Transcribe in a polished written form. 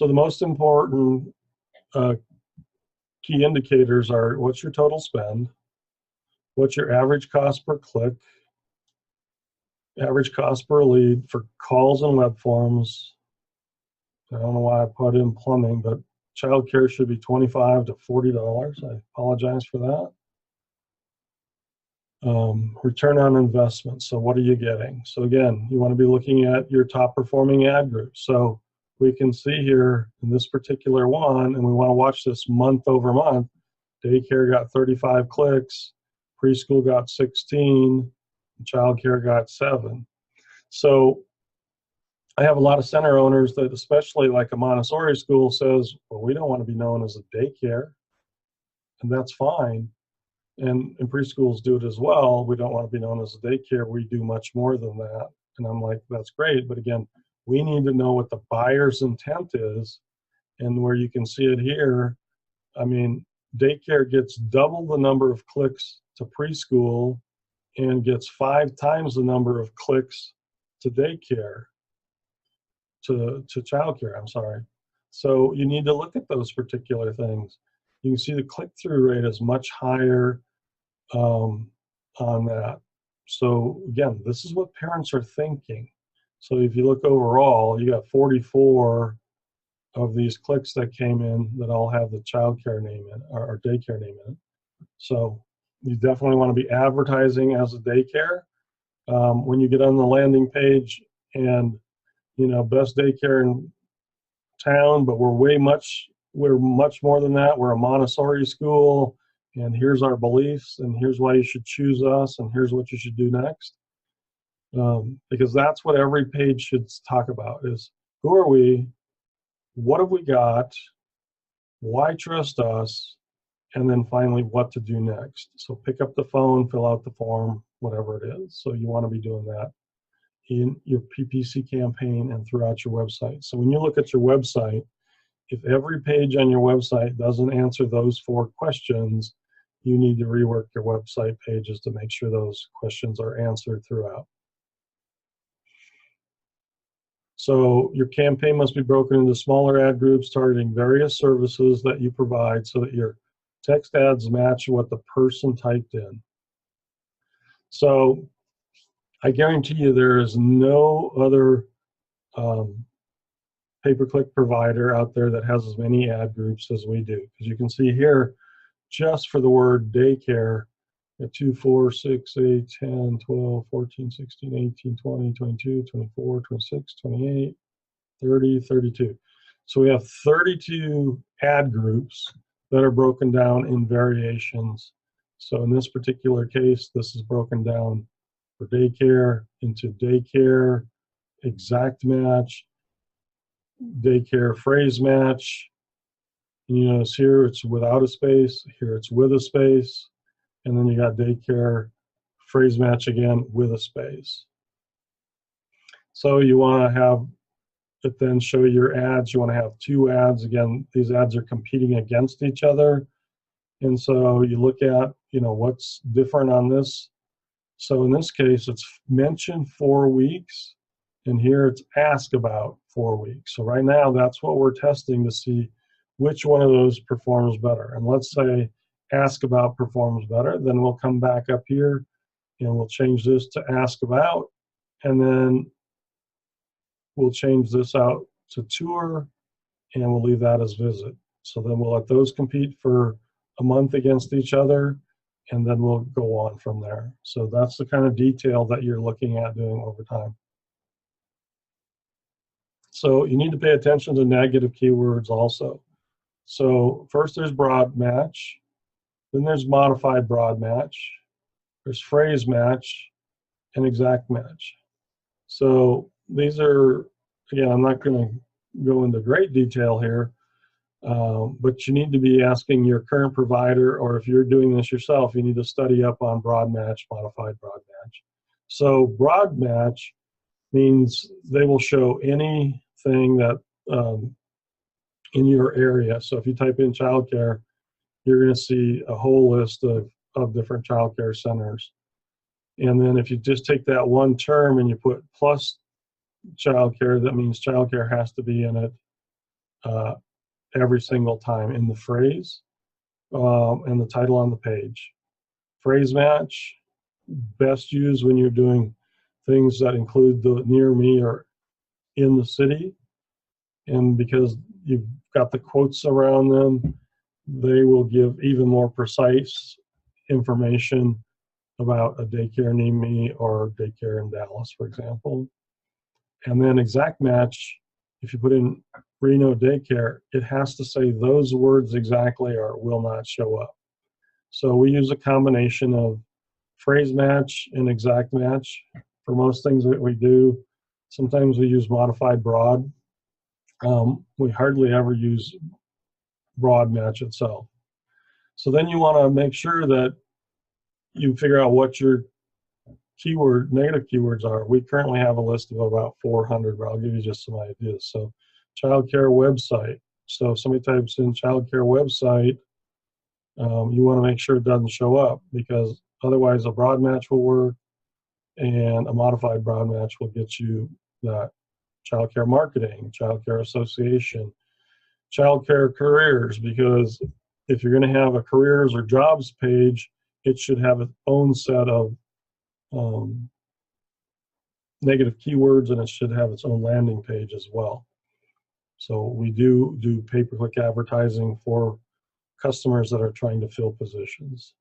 So the most important key indicators are what's your total spend, what's your average cost per click, average cost per lead for calls and web forms. I don't know why I put in plumbing, but childcare should be $25 to $40. I apologize for that. Return on investment. So what are you getting? So again, you want to be looking at your top performing ad groups. So we can see here in this particular one, and we want to watch this month over month. Daycare got 35 clicks, preschool got 16, childcare got 7. So I have a lot of center owners that, especially like a Montessori school, says, well, we don't want to be known as a daycare, and that's fine. And preschools do it as well. We don't want to be known as a daycare. We do much more than that. And I'm like, that's great. But again, we need to know what the buyer's intent is. And where you can see it here, I mean, daycare gets double the number of clicks to preschool and gets 5 times the number of clicks to daycare, to childcare, I'm sorry. So you need to look at those particular things. You can see the click-through rate is much higher on that. So again, this is what parents are thinking. So if you look overall, you got 44 of these clicks that came in that all have the childcare name in, or daycare name in it. So you definitely want to be advertising as a daycare. When you get on the landing page and, you know, best daycare in town, but we're much more than that. We're a Montessori school, and here's our beliefs, and here's why you should choose us, and here's what you should do next. Because that's what every page should talk about is, who are we, what have we got, why trust us, and then finally what to do next. So pick up the phone, fill out the form, whatever it is. So you want to be doing that in your PPC campaign and throughout your website. So when you look at your website, if every page on your website doesn't answer those 4 questions, you need to rework your website pages to make sure those questions are answered throughout. So your campaign must be broken into smaller ad groups targeting various services that you provide so that your text ads match what the person typed in. So I guarantee you there is no other pay-per-click provider out there that has as many ad groups as we do. Because you can see here, just for the word daycare, 2, 4, 6, 8, 10, 12, 14, 16, 18, 20, 22, 24, 26, 28, 30, 32. So we have 32 ad groups that are broken down in variations. So in this particular case, this is broken down for daycare into daycare, exact match, daycare phrase match. You notice here it's without a space, here it's with a space, and then you got daycare phrase match again with a space. So you want to have it then show your ads. You want to have 2 ads. Again, these ads are competing against each other. And so you look at, you know, what's different on this. So in this case, it's mentioned 4 weeks, and here it's ask about 4 weeks. So right now, that's what we're testing to see which one of those performs better. And let's say ask about performs better, then we'll come back up here and we'll change this to ask about, and then we'll change this out to tour, and we'll leave that as visit. So then we'll let those compete for a month against each other, and then we'll go on from there. So that's the kind of detail that you're looking at doing over time. So you need to pay attention to negative keywords also. So first there's broad match, then there's modified broad match, there's phrase match, and exact match. So these are, again, I'm not going to go into great detail here, but you need to be asking your current provider, or if you're doing this yourself, you need to study up on broad match, modified broad match. So broad match means they will show anything that in your area. So if you type in childcare, you're going to see a whole list of different childcare centers. And then if you just take that one term and you put plus childcare, that means childcare has to be in it. uh, every single time in the phrase and the title on the page. Phrase match, best used when you're doing things that include the near me or in the city. And because you've got the quotes around them, they will give even more precise information about a daycare near me or daycare in Dallas, for example. And then exact match, if you put in Reno daycare, it has to say those words exactly or it will not show up. So we use a combination of phrase match and exact match for most things that we do. Sometimes we use modified broad. We hardly ever use broad match itself. So then you want to make sure that you figure out what your negative keywords are. We currently have a list of about 400, but I'll give you just some ideas. So childcare website. So if somebody types in childcare website, you want to make sure it doesn't show up, because otherwise a broad match will work and a modified broad match will get you that childcare marketing, childcare association, childcare careers, because if you're going to have a careers or jobs page, it should have its own set of negative keywords, and it should have its own landing page as well. So we do pay-per-click advertising for customers that are trying to fill positions.